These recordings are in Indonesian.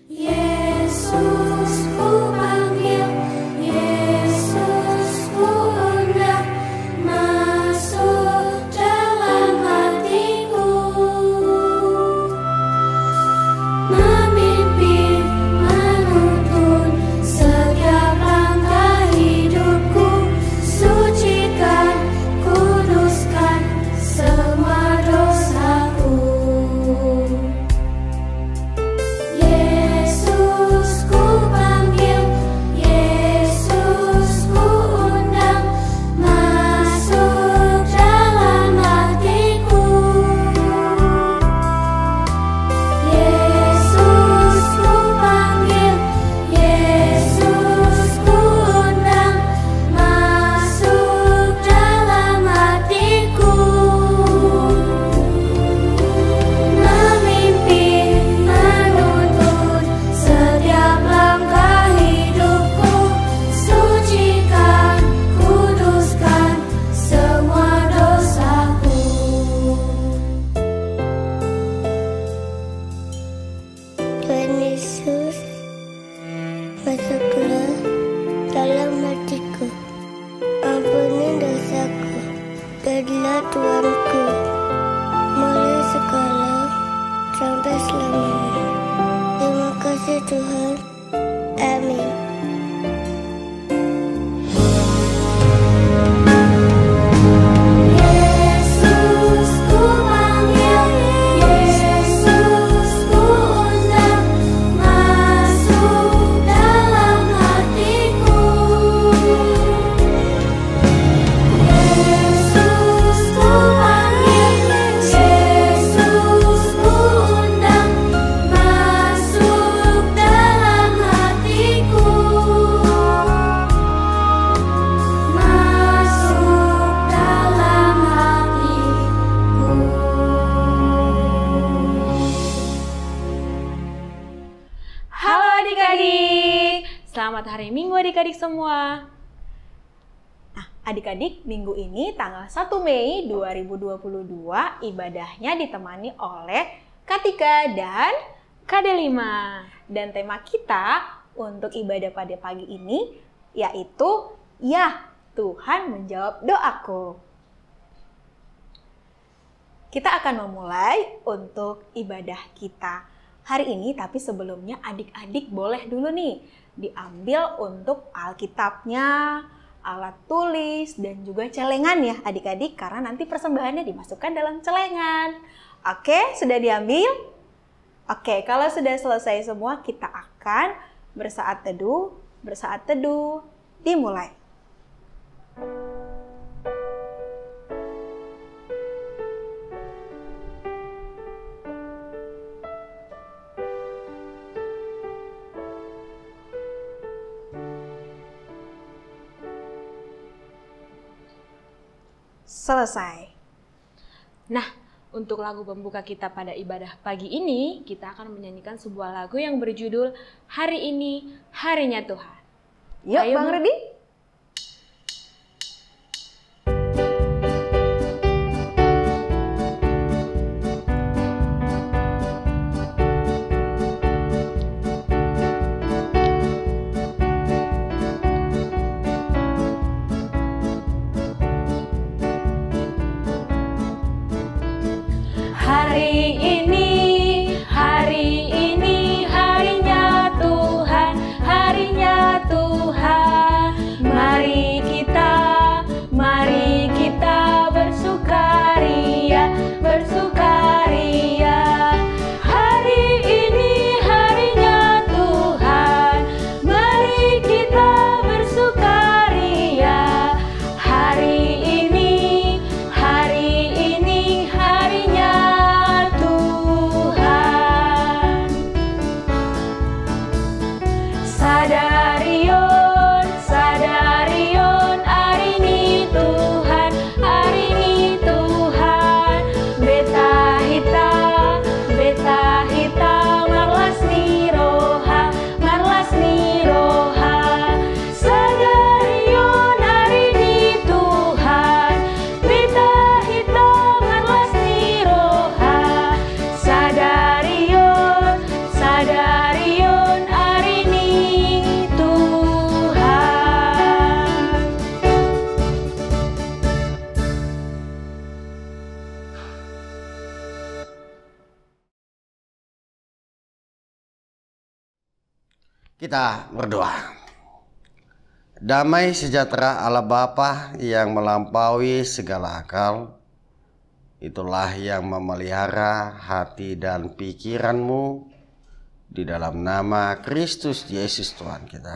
Yesus ku panggil, Yesus ku undang, masuk dalam hatiku, memimpin, menuntun setiap langkah hidupku, sucikan, kuduskan semua dosaku. Yesus ku panggil, Yesus ku undang, masuk dalam hatiku. Yesus ku panggil, Yesus ku undang, masuk dalam hatiku, memimpin, menuntun setiap langkah hidupku, sucikan, kuduskan semua dosaku. Tuhan Yesus, masuklah dalam hatiku, ampuni dosaku, jadilah Tuanku, mulai sekarang sampai selamanya. Terima kasih Tuhan, amin. Yesus ku panggil, Yesus ku undang, masuk dalam hatiku. Yesus ku panggil, Yesus ku undang, masuk dalam hatiku, masuk dalam hatiku. Halo adik-adik, selamat hari Minggu adik-adik semua. Nah, adik-adik, minggu ini tanggal 1 Mei 2022 ibadahnya ditemani oleh Katika dan Kadelima. Dan tema kita untuk ibadah pada pagi ini yaitu Ya, Tuhan menjawab doaku. Kita akan memulai untuk ibadah kita hari ini, tapi sebelumnya adik-adik boleh dulu nih diambil untuk Alkitabnya, alat tulis, dan juga celengan ya adik-adik, karena nanti persembahannya dimasukkan dalam celengan. Oke, sudah diambil? Oke, kalau sudah selesai semua, kita akan bersaat teduh, dimulai. Selesai. Nah, untuk lagu pembuka kita pada ibadah pagi ini, kita akan menyanyikan sebuah lagu yang berjudul Hari Ini Harinya Tuhan. Yuk, ayo, Bang Rudi. Hari ini harinya Tuhan, harinya Tuhan. Kita berdoa. Damai sejahtera Allah Bapa yang melampaui segala akal, itulah yang memelihara hati dan pikiranmu di dalam nama Kristus Yesus Tuhan kita.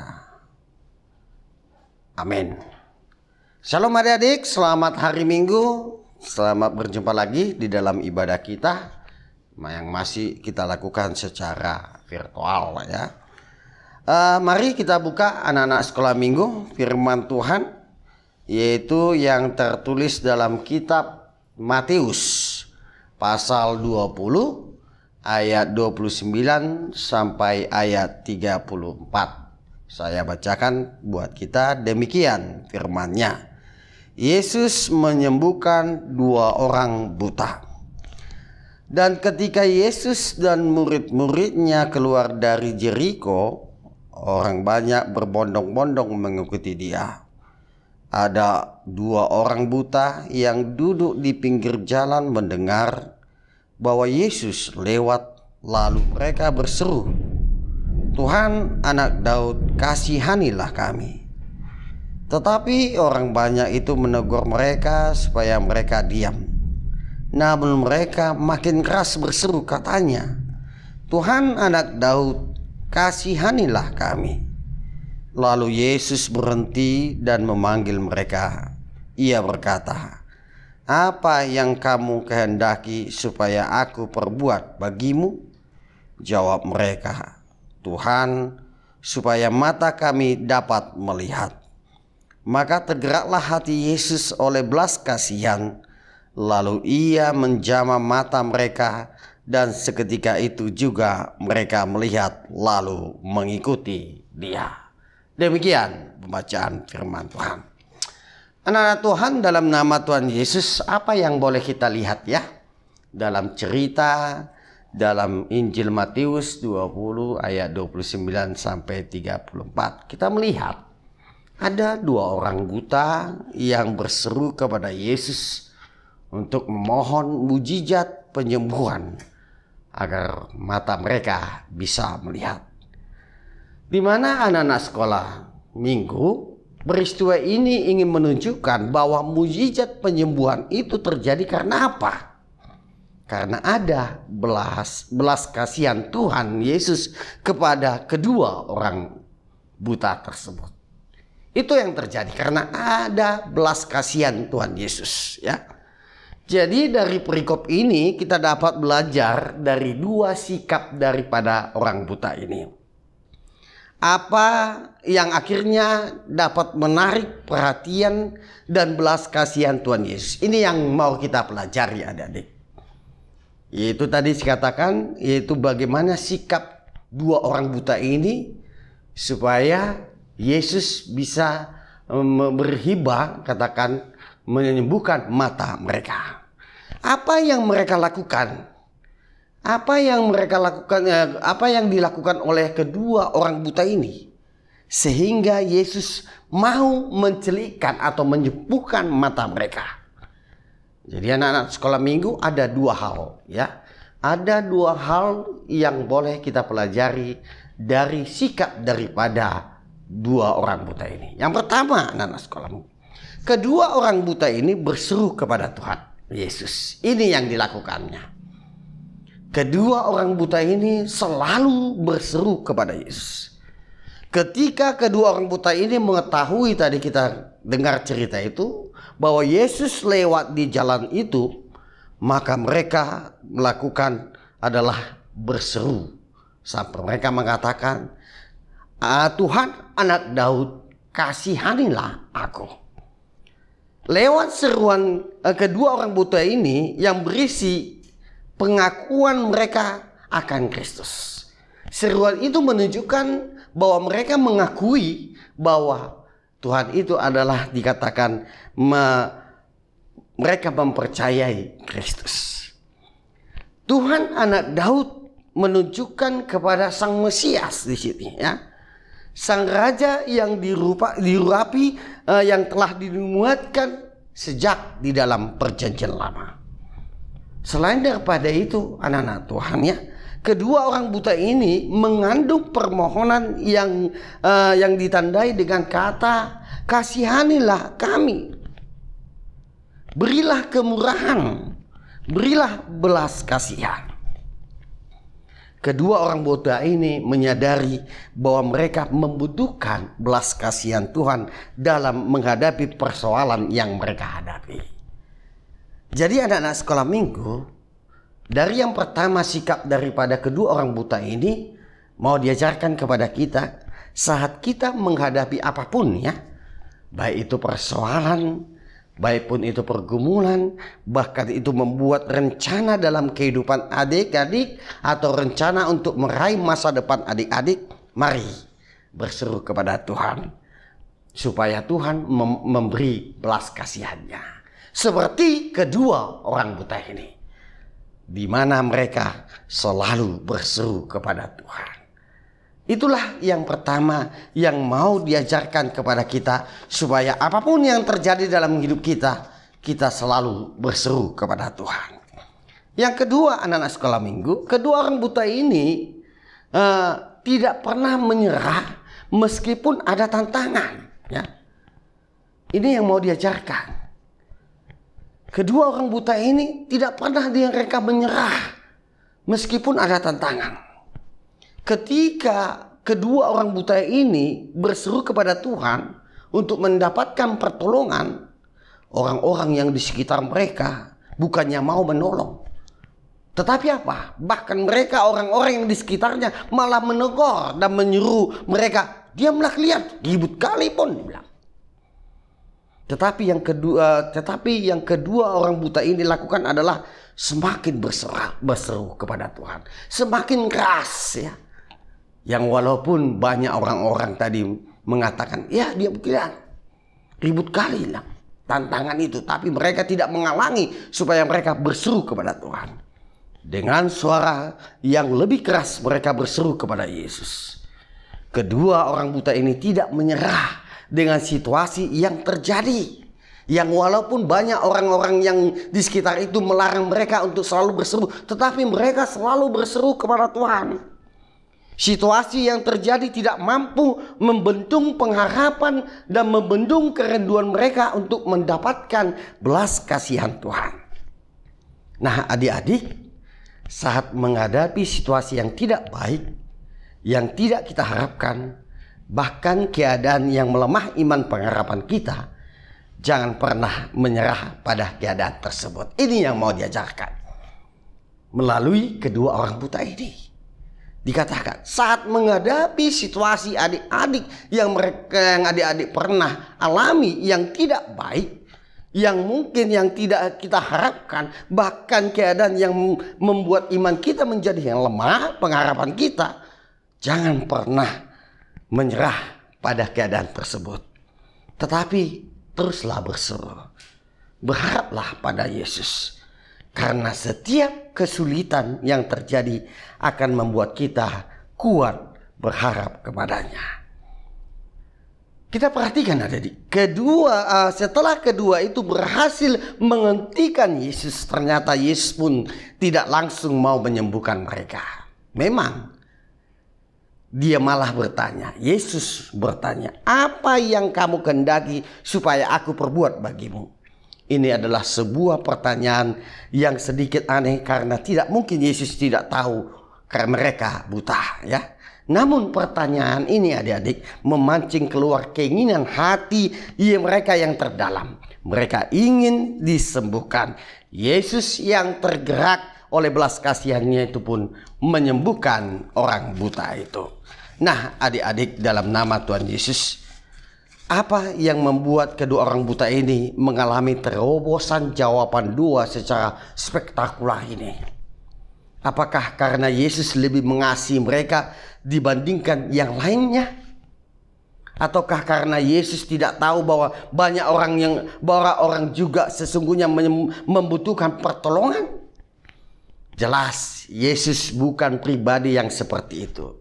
Amin. Shalom adik-adik, selamat hari Minggu. Selamat berjumpa lagi di dalam ibadah kita yang masih kita lakukan secara virtual ya. Mari kita buka anak-anak sekolah minggu firman Tuhan, yaitu yang tertulis dalam kitab Matius pasal 20 ayat 29 sampai ayat 34. Saya bacakan buat kita demikian firman-Nya. Yesus menyembuhkan 2 orang buta. Dan ketika Yesus dan murid-muridnya keluar dari Jeriko, orang banyak berbondong-bondong mengikuti Dia. Ada 2 orang buta yang duduk di pinggir jalan mendengar bahwa Yesus lewat, lalu mereka berseru, "Tuhan, Anak Daud, kasihanilah kami." Tetapi orang banyak itu menegur mereka supaya mereka diam. Namun mereka makin keras berseru, katanya, "Tuhan, Anak Daud, kasihanilah kami." Lalu Yesus berhenti dan memanggil mereka. Ia berkata, "Apa yang kamu kehendaki supaya aku perbuat bagimu?" Jawab mereka, "Tuhan, supaya mata kami dapat melihat." Maka tergeraklah hati Yesus oleh belas kasihan, lalu Ia menjamah mata mereka, dan seketika itu juga mereka melihat lalu mengikuti Dia. Demikian pembacaan firman Tuhan. Anak-anak Tuhan, dalam nama Tuhan Yesus, apa yang boleh kita lihat ya dalam cerita dalam Injil Matius 20 ayat 29 sampai 34. Kita melihat ada 2 orang buta yang berseru kepada Yesus untuk memohon mujizat penyembuhan agar mata mereka bisa melihat. Di mana anak-anak sekolah minggu, peristiwa ini ingin menunjukkan bahwa mujizat penyembuhan itu terjadi karena apa? Karena ada belas kasihan Tuhan Yesus kepada kedua orang buta tersebut. Itu yang terjadi karena ada belas kasihan Tuhan Yesus ya. Jadi dari perikop ini kita dapat belajar dari 2 sikap daripada orang buta ini. Apa yang akhirnya dapat menarik perhatian dan belas kasihan Tuhan Yesus. Ini yang mau kita pelajari adik-adik. Yaitu tadi dikatakan, yaitu bagaimana sikap 2 orang buta ini supaya Yesus bisa berhibah, katakan menyembuhkan mata mereka. Apa yang mereka lakukan? Apa yang mereka lakukan? Apa yang dilakukan oleh kedua orang buta ini sehingga Yesus mau mencelikkan atau menyembuhkan mata mereka? Jadi anak-anak sekolah minggu ada 2 hal ya. Ada 2 hal yang boleh kita pelajari dari sikap daripada 2 orang buta ini. Yang pertama, anak-anak sekolah minggu, kedua orang buta ini berseru kepada Tuhan Yesus. Ini yang dilakukannya. Kedua orang buta ini selalu berseru kepada Yesus. Ketika kedua orang buta ini mengetahui, tadi kita dengar cerita itu, bahwa Yesus lewat di jalan itu, maka mereka melakukan adalah berseru. Sampai mereka mengatakan, "Tuhan, Anak Daud, kasihanilah aku." Lewat seruan kedua orang buta ini yang berisi pengakuan mereka akan Kristus. Seruan itu menunjukkan bahwa mereka mengakui bahwa Tuhan itu adalah dikatakan mereka mempercayai Kristus. Tuhan, Anak Daud menunjukkan kepada Sang Mesias di sini ya. Sang Raja yang diurapi yang telah dinubuatkan sejak di dalam perjanjian lama. Selain daripada itu anak-anak Tuhan ya, kedua orang buta ini mengandung permohonan yang ditandai dengan kata, kasihanilah kami, berilah kemurahan, berilah belas kasihan. Kedua orang buta ini menyadari bahwa mereka membutuhkan belas kasihan Tuhan dalam menghadapi persoalan yang mereka hadapi. Jadi anak-anak sekolah minggu, dari yang pertama sikap daripada kedua orang buta ini mau diajarkan kepada kita saat kita menghadapi apapun ya. Baik itu persoalan, baik pun itu pergumulan, bahkan itu membuat rencana dalam kehidupan adik-adik atau rencana untuk meraih masa depan adik-adik, mari berseru kepada Tuhan supaya Tuhan memberi belas kasihannya. Seperti kedua orang buta ini, di mana mereka selalu berseru kepada Tuhan. Itulah yang pertama yang mau diajarkan kepada kita, supaya apapun yang terjadi dalam hidup kita, kita selalu berseru kepada Tuhan. Yang kedua, anak-anak sekolah minggu, kedua orang buta ini tidak pernah menyerah meskipun ada tantangan. Ya. Ini yang mau diajarkan. Kedua orang buta ini tidak pernah mereka menyerah meskipun ada tantangan. Ketika kedua orang buta ini berseru kepada Tuhan untuk mendapatkan pertolongan, orang-orang yang di sekitar mereka bukannya mau menolong. Tetapi apa? Bahkan mereka, orang-orang yang di sekitarnya malah menegur dan menyuruh mereka, diamlah kalian, ribut kali pun dibilang. Tetapi yang kedua orang buta ini lakukan adalah semakin berseru kepada Tuhan, semakin keras ya. Yang walaupun banyak orang-orang tadi mengatakan, ya dia bukan ribut kali lah tantangan itu, tapi mereka tidak menghalangi supaya mereka berseru kepada Tuhan. Dengan suara yang lebih keras mereka berseru kepada Yesus. Kedua orang buta ini tidak menyerah dengan situasi yang terjadi, yang walaupun banyak orang-orang yang di sekitar itu melarang mereka untuk selalu berseru, tetapi mereka selalu berseru kepada Tuhan. Situasi yang terjadi tidak mampu membendung pengharapan dan membendung kerinduan mereka untuk mendapatkan belas kasihan Tuhan. Nah, adik-adik, saat menghadapi situasi yang tidak baik, yang tidak kita harapkan, bahkan keadaan yang melemah iman pengharapan kita, jangan pernah menyerah pada keadaan tersebut. Ini yang mau diajarkan melalui kedua orang buta ini. Dikatakan saat menghadapi situasi adik-adik yang adik-adik pernah alami yang tidak baik, yang mungkin yang tidak kita harapkan, bahkan keadaan yang membuat iman kita menjadi yang lemah, pengharapan kita, jangan pernah menyerah pada keadaan tersebut. Tetapi teruslah berseru, berharaplah pada Yesus. Karena setiap kesulitan yang terjadi akan membuat kita kuat berharap kepadanya. Kita perhatikan adik-adik. Setelah kedua itu berhasil menghentikan Yesus, ternyata Yesus pun tidak langsung mau menyembuhkan mereka. Memang dia malah bertanya, Yesus bertanya, apa yang kamu kehendaki supaya aku perbuat bagimu? Ini adalah sebuah pertanyaan yang sedikit aneh karena tidak mungkin Yesus tidak tahu karena mereka buta ya. Namun pertanyaan ini adik-adik memancing keluar keinginan hati mereka yang terdalam. Mereka ingin disembuhkan. Yesus yang tergerak oleh belas kasihannya itu pun menyembuhkan orang buta itu. Nah adik-adik, dalam nama Tuhan Yesus, apa yang membuat kedua orang buta ini mengalami terobosan jawaban dua secara spektakuler ini? Apakah karena Yesus lebih mengasihi mereka dibandingkan yang lainnya? Ataukah karena Yesus tidak tahu bahwa banyak orang juga sesungguhnya membutuhkan pertolongan? Jelas Yesus bukan pribadi yang seperti itu.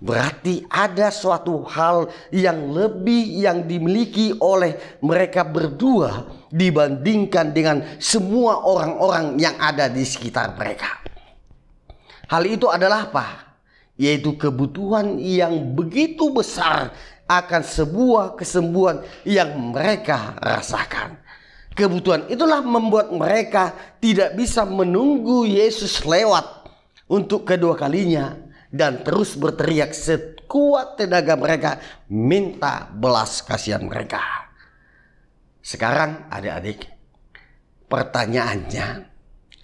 Berarti ada suatu hal yang lebih yang dimiliki oleh mereka berdua dibandingkan dengan semua orang-orang yang ada di sekitar mereka. Hal itu adalah apa? Yaitu kebutuhan yang begitu besar akan sebuah kesembuhan yang mereka rasakan. Kebutuhan itulah membuat mereka tidak bisa menunggu Yesus lewat untuk kedua kalinya dan terus berteriak sekuat tenaga mereka minta belas kasihan mereka. Sekarang adik-adik, pertanyaannya,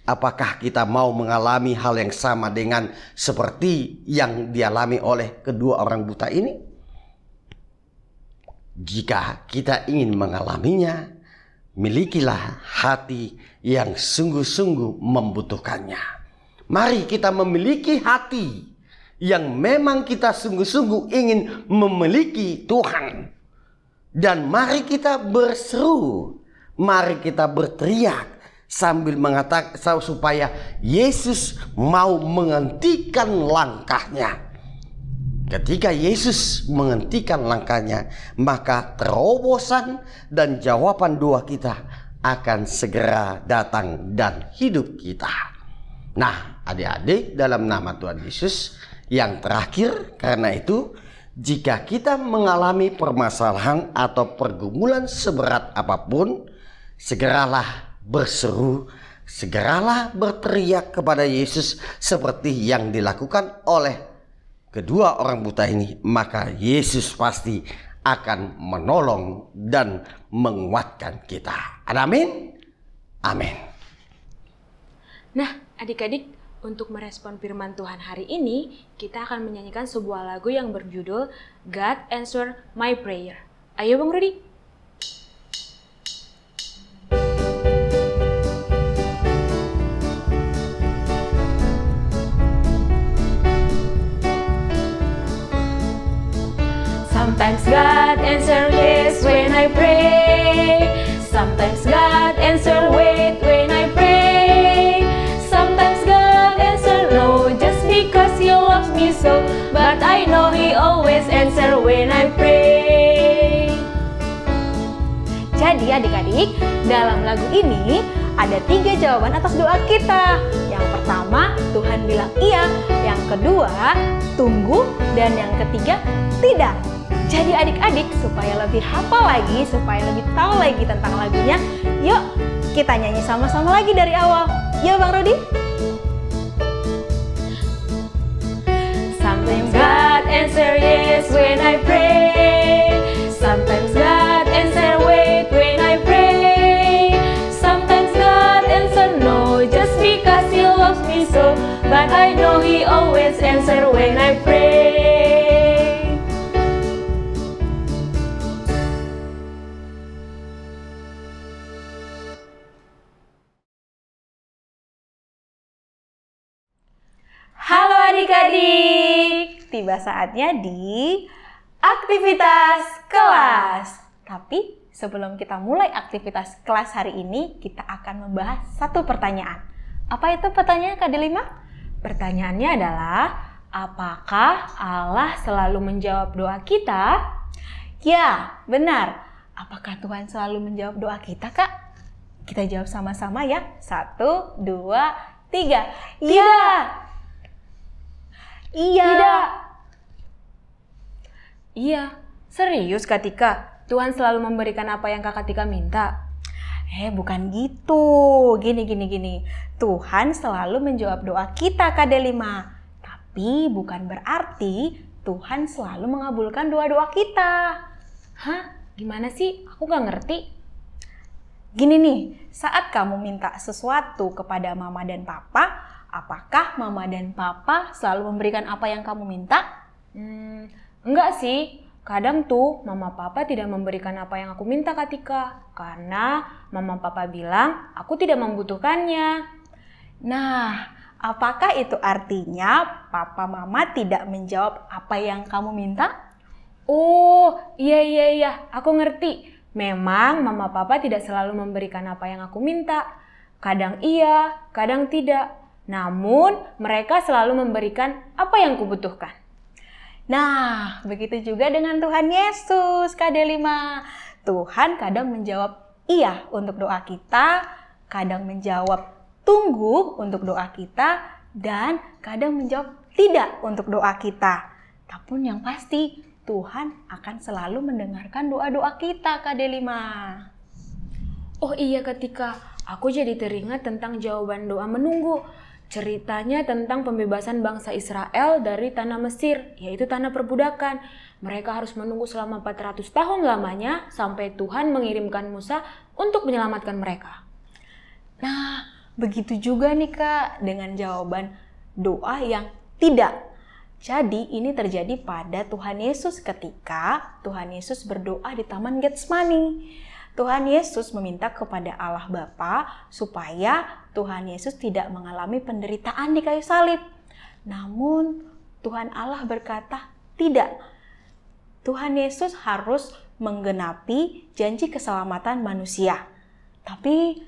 apakah kita mau mengalami hal yang sama dengan seperti yang dialami oleh kedua orang buta ini? Jika kita ingin mengalaminya, milikilah hati yang sungguh-sungguh membutuhkannya. Mari kita memiliki hati yang memang kita sungguh-sungguh ingin memiliki Tuhan. Dan mari kita berseru, mari kita berteriak sambil mengatakan supaya Yesus mau menghentikan langkahnya. Ketika Yesus menghentikan langkahnya, maka terobosan dan jawaban doa kita akan segera datang dan hidup kita. Nah, adik-adik, dalam nama Tuhan Yesus, yang terakhir, karena itu, jika kita mengalami permasalahan atau pergumulan seberat apapun, segeralah berseru, segeralah berteriak kepada Yesus seperti yang dilakukan oleh kedua orang buta ini, maka Yesus pasti akan menolong dan menguatkan kita. Amin. Amin. Nah, adik-adik, untuk merespon firman Tuhan hari ini, kita akan menyanyikan sebuah lagu yang berjudul God Answer My Prayer. Ayo Bang Rudi. Sometimes God answer yes when I pray. Sometimes God answer wait when I pray. Sometimes God answer no just because He loves me so. But I know He always answer when I pray. Jadi adik-adik, dalam lagu ini ada 3 jawaban atas doa kita. Yang pertama, Tuhan bilang iya. Yang kedua, tunggu. Dan yang ketiga, tidak. Jadi adik-adik, supaya lebih hafal lagi, supaya lebih tahu lagi tentang lagunya, yuk kita nyanyi sama-sama lagi dari awal. Yuk Bang Rudi. Sometimes God answer yes when I pray. Sometimes God answer wait when I pray. Sometimes God answer no just because He loves me so. But I know He always answer when I pray. Halo adik-adik, tiba saatnya di aktivitas kelas. Tapi sebelum kita mulai aktivitas kelas hari ini, kita akan membahas satu pertanyaan. Apa itu pertanyaan Kak Delima? Pertanyaannya adalah, apakah Allah selalu menjawab doa kita? Ya, benar. Apakah Tuhan selalu menjawab doa kita, Kak? Kita jawab sama-sama ya. 1, 2, 3. Iya. Iya. Tidak. Iya, serius Kak Tika? Tuhan selalu memberikan apa yang Kakak Tika minta? Bukan gitu. Gini. Tuhan selalu menjawab doa kita, Kak Delima. Tapi bukan berarti Tuhan selalu mengabulkan doa-doa kita. Hah? Gimana sih? Aku gak ngerti. Gini nih, saat kamu minta sesuatu kepada mama dan papa, apakah mama dan papa selalu memberikan apa yang kamu minta? Enggak sih. Kadang tuh mama papa tidak memberikan apa yang aku minta Kak Tika. Karena mama papa bilang aku tidak membutuhkannya. Nah, apakah itu artinya papa mama tidak menjawab apa yang kamu minta? Oh, iya. Aku ngerti. Memang mama papa tidak selalu memberikan apa yang aku minta. Kadang iya, kadang tidak. Namun, mereka selalu memberikan apa yang kubutuhkan. Nah, begitu juga dengan Tuhan Yesus, Kak Delima. Tuhan kadang menjawab iya untuk doa kita, kadang menjawab tunggu untuk doa kita, dan kadang menjawab tidak untuk doa kita. Tapi yang pasti Tuhan akan selalu mendengarkan doa-doa kita, Kak Delima. Oh iya ketika aku jadi teringat tentang jawaban doa menunggu. Ceritanya tentang pembebasan bangsa Israel dari tanah Mesir, yaitu tanah perbudakan. Mereka harus menunggu selama 400 tahun lamanya sampai Tuhan mengirimkan Musa untuk menyelamatkan mereka. Nah, begitu juga nih Kak dengan jawaban doa yang tidak. Jadi ini terjadi pada Tuhan Yesus ketika Tuhan Yesus berdoa di Taman Getsemani. Tuhan Yesus meminta kepada Allah Bapa supaya Tuhan Yesus tidak mengalami penderitaan di kayu salib. Namun Tuhan Allah berkata, tidak. Tuhan Yesus harus menggenapi janji keselamatan manusia. Tapi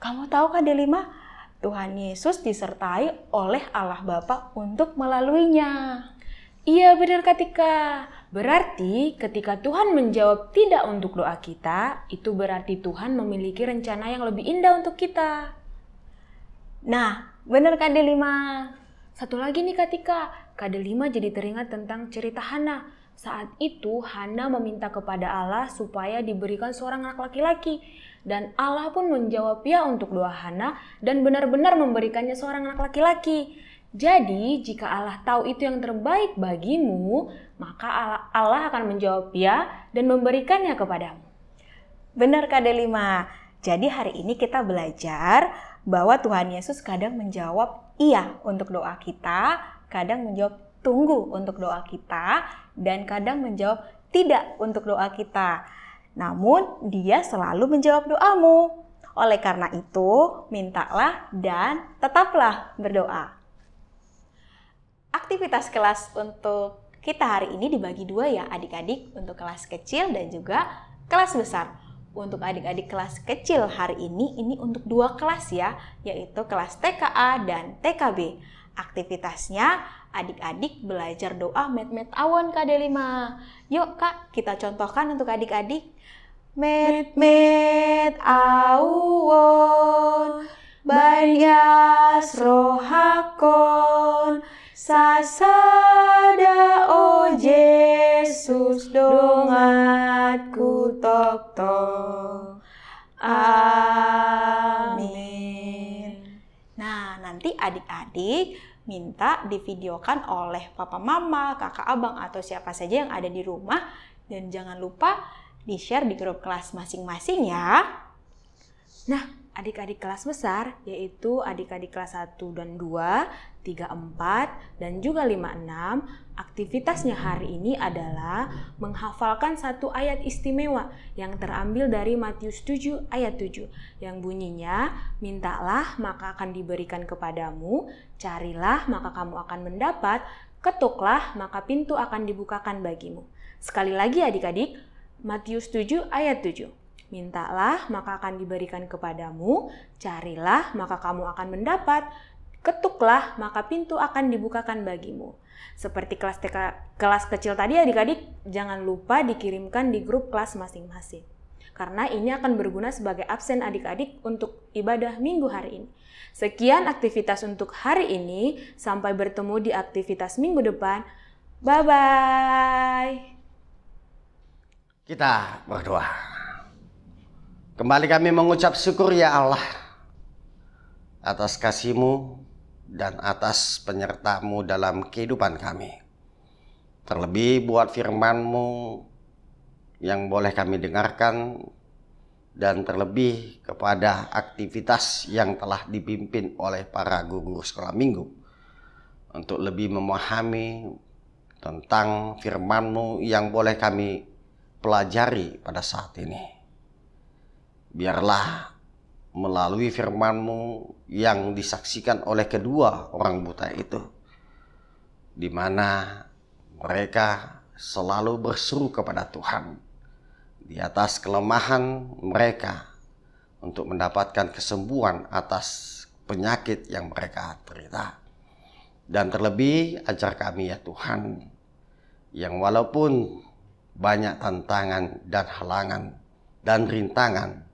kamu tahu Kak Delima, Tuhan Yesus disertai oleh Allah Bapa untuk melaluinya. Iya benar Katika. Berarti ketika Tuhan menjawab tidak untuk doa kita, itu berarti Tuhan memiliki rencana yang lebih indah untuk kita. Nah, benar Kak Delima. Satu lagi nih Katika, Kak Delima jadi teringat tentang cerita Hana. Saat itu Hana meminta kepada Allah supaya diberikan seorang anak laki-laki. Dan Allah pun menjawab ya untuk doa Hana dan benar-benar memberikannya seorang anak laki-laki. Jadi jika Allah tahu itu yang terbaik bagimu, maka Allah akan menjawab ya dan memberikannya kepadamu. Benar Kak Delima. Jadi hari ini kita belajar bahwa Tuhan Yesus kadang menjawab iya untuk doa kita, kadang menjawab tunggu untuk doa kita, dan kadang menjawab tidak untuk doa kita. Namun dia selalu menjawab doamu. Oleh karena itu, mintalah dan tetaplah berdoa. Aktivitas kelas untuk kita hari ini dibagi dua ya adik-adik, untuk kelas kecil dan juga kelas besar. Untuk adik-adik kelas kecil hari ini untuk dua kelas ya, yaitu kelas TKA dan TKB. Aktivitasnya adik-adik belajar doa met-met awon Kak Delima. Yuk Kak, kita contohkan untuk adik-adik. Met-met awon banyas rohakon sasada o Yesus dongatku tok-tok. Amin. Nah, nanti adik-adik minta divideokan oleh papa mama, kakak abang atau siapa saja yang ada di rumah. Dan jangan lupa di-share di grup kelas masing-masing ya. Nah, adik-adik kelas besar yaitu adik-adik kelas 1 dan 2, 3, 4, dan juga 5, 6. Aktivitasnya hari ini adalah menghafalkan satu ayat istimewa yang terambil dari Matius 7 ayat 7 yang bunyinya, mintalah maka akan diberikan kepadamu, carilah maka kamu akan mendapat, ketuklah maka pintu akan dibukakan bagimu. Sekali lagi adik-adik, Matius 7 ayat 7. Mintalah maka akan diberikan kepadamu, carilah maka kamu akan mendapat, ketuklah maka pintu akan dibukakan bagimu. Seperti kelas kecil tadi adik-adik, jangan lupa dikirimkan di grup kelas masing-masing. Karena ini akan berguna sebagai absen adik-adik untuk ibadah minggu hari ini. Sekian aktivitas untuk hari ini, sampai bertemu di aktivitas minggu depan. Bye-bye. Kita berdoa. Kembali kami mengucap syukur ya Allah atas kasih-Mu dan atas penyertaan-Mu dalam kehidupan kami. Terlebih buat firman-Mu yang boleh kami dengarkan, dan terlebih kepada aktivitas yang telah dipimpin oleh para guru sekolah minggu untuk lebih memahami tentang firman-Mu yang boleh kami pelajari pada saat ini. Biarlah melalui firman-Mu yang disaksikan oleh kedua orang buta itu, di mana mereka selalu berseru kepada Tuhan di atas kelemahan mereka untuk mendapatkan kesembuhan atas penyakit yang mereka derita. Dan terlebih ajar kami ya Tuhan, yang walaupun banyak tantangan dan halangan dan rintangan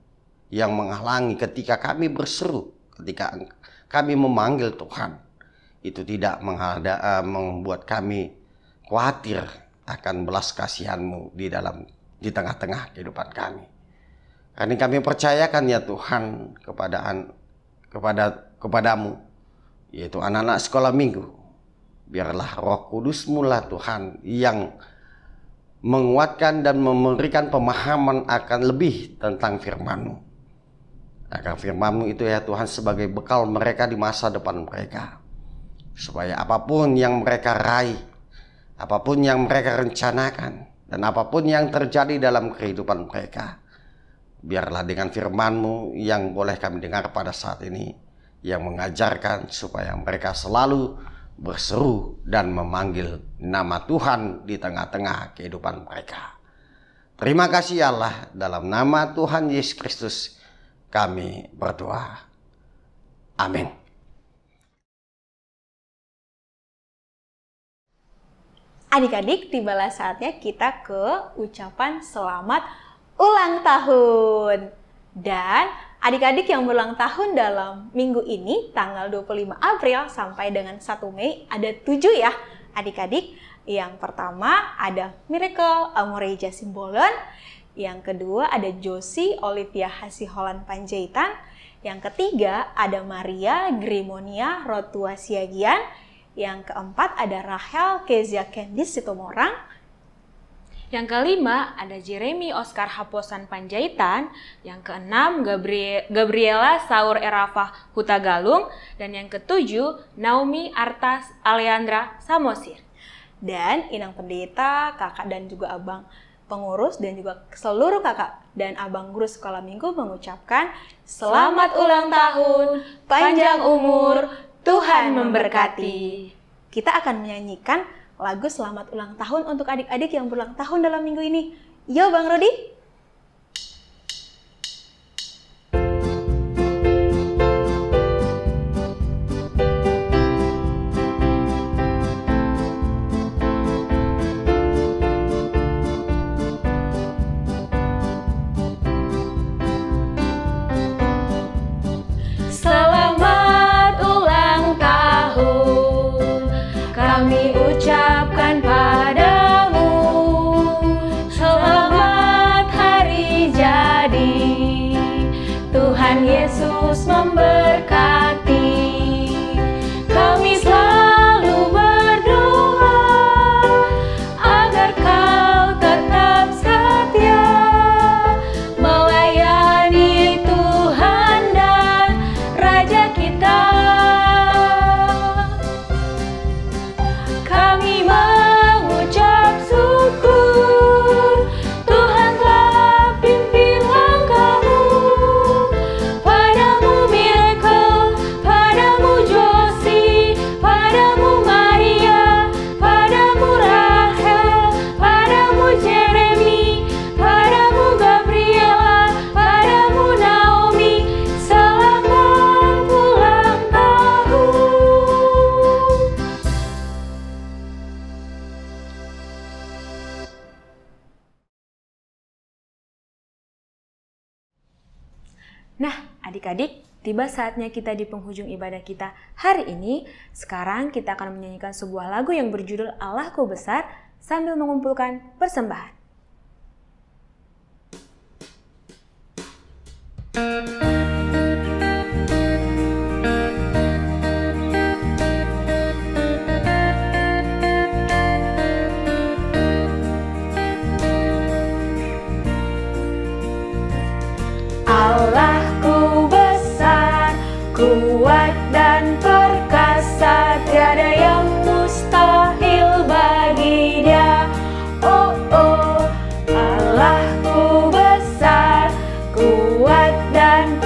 yang menghalangi ketika kami berseru, ketika kami memanggil Tuhan, itu tidak membuat kami khawatir akan belas kasihan-Mu di tengah-tengah kehidupan kami. Karena kami percayakan ya Tuhan kepadamu, yaitu anak-anak sekolah minggu. Biarlah Roh Kudus-Mu lah Tuhan yang menguatkan dan memberikan pemahaman akan lebih tentang firman-Mu. Agar firman-Mu itu ya Tuhan sebagai bekal mereka di masa depan mereka. Supaya apapun yang mereka raih, apapun yang mereka rencanakan, dan apapun yang terjadi dalam kehidupan mereka, biarlah dengan firman-Mu yang boleh kami dengar pada saat ini, yang mengajarkan supaya mereka selalu berseru dan memanggil nama Tuhan di tengah-tengah kehidupan mereka. Terima kasih Allah, dalam nama Tuhan Yesus Kristus kami berdoa. Amin. Adik-adik, tibalah saatnya kita ke ucapan selamat ulang tahun. Dan adik-adik yang berulang tahun dalam minggu ini, tanggal 25 April sampai dengan 1 Mei, ada 7 ya adik-adik. Yang pertama ada Miracle Amoreja Simbolon. Yang kedua ada Josie Olivia Hasiholan Panjaitan. Yang ketiga ada Maria Grimonia Rotua Siagian. Yang keempat ada Rahel Kezia Candice Sitomorang. Yang kelima ada Jeremy Oscar Haposan Panjaitan. Yang keenam Gabriela Saur Erafah Hutagalung. Dan yang ketujuh Naomi Artas Aleandra Samosir. Dan Inang Pendeta, kakak dan juga abang pengurus dan juga seluruh kakak dan abang guru sekolah minggu mengucapkan selamat ulang tahun, panjang umur, Tuhan memberkati. Kita akan menyanyikan lagu selamat ulang tahun untuk adik-adik yang berulang tahun dalam minggu ini. Yo Bang Rodi. Selamat ulang tahun, kami ucapkan padamu. Selamat hari jadi, Tuhan Yesus memberkati. Kami selalu berdoa agar kau tetap setia melayani Tuhan dan Raja kita. Kami mengucap syukur, Tuhan telah pimpin langkahmu. Padamu Miracle, padamu Josie, padamu Maria, padamu Rahel, padamu Jeremy, padamu Gabriela, padamu Naomi. Selamat ulang tahun. Nah, adik-adik, tiba saatnya kita di penghujung ibadah kita hari ini. Sekarang kita akan menyanyikan sebuah lagu yang berjudul Allahku Besar sambil mengumpulkan persembahan. Allahku besar, kuat dan perkasa, tiada yang mustahil bagi Dia. Oh oh, Allahku besar, kuat dan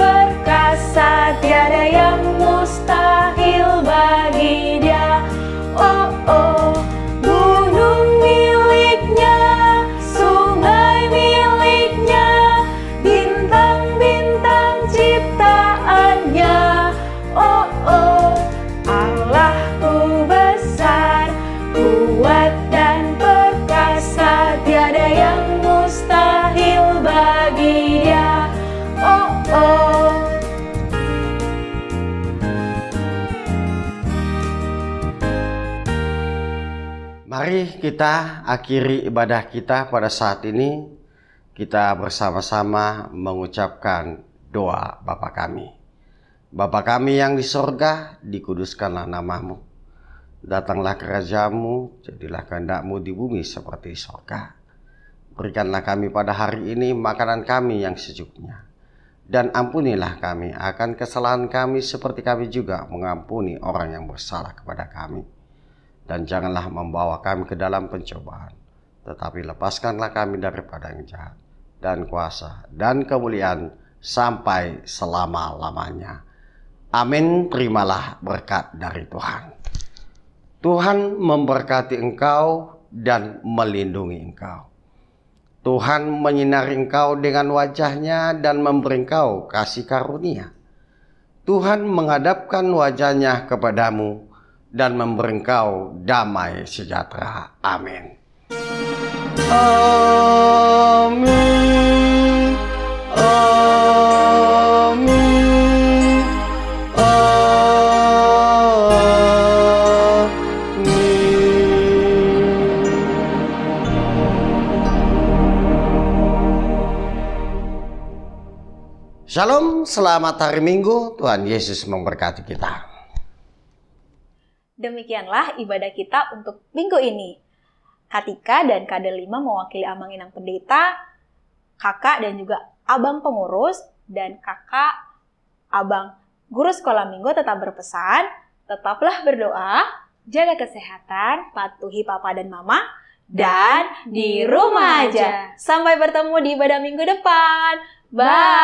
Mari kita akhiri ibadah kita pada saat ini. Kita bersama-sama mengucapkan doa Bapa kami. Bapa kami yang di sorga, dikuduskanlah namamu. Datanglah kerajaan-Mu, jadilah kehendak-Mu di bumi seperti di sorga. Berikanlah kami pada hari ini makanan kami yang secukupnya. Dan ampunilah kami akan kesalahan kami seperti kami juga mengampuni orang yang bersalah kepada kami. Dan janganlah membawa kami ke dalam pencobaan, tetapi lepaskanlah kami daripada yang jahat, dan kuasa dan kemuliaan sampai selama-lamanya. Amin. Terimalah berkat dari Tuhan. Tuhan memberkati engkau dan melindungi engkau. Tuhan menyinari engkau dengan wajah-Nya dan memberi engkau kasih karunia. Tuhan menghadapkan wajah-Nya kepadamu dan memberi engkau damai sejahtera. Amin. Amin. Amin. Shalom, selamat hari Minggu. Tuhan Yesus memberkati kita. Demikianlah ibadah kita untuk minggu ini. Katika dan Kade 5 mewakili Amang Inang Pendeta, kakak dan juga abang pengurus, dan kakak abang guru sekolah minggu tetap berpesan, tetaplah berdoa, jaga kesehatan, patuhi papa dan mama, dan di rumah aja. Sampai bertemu di ibadah minggu depan. Bye!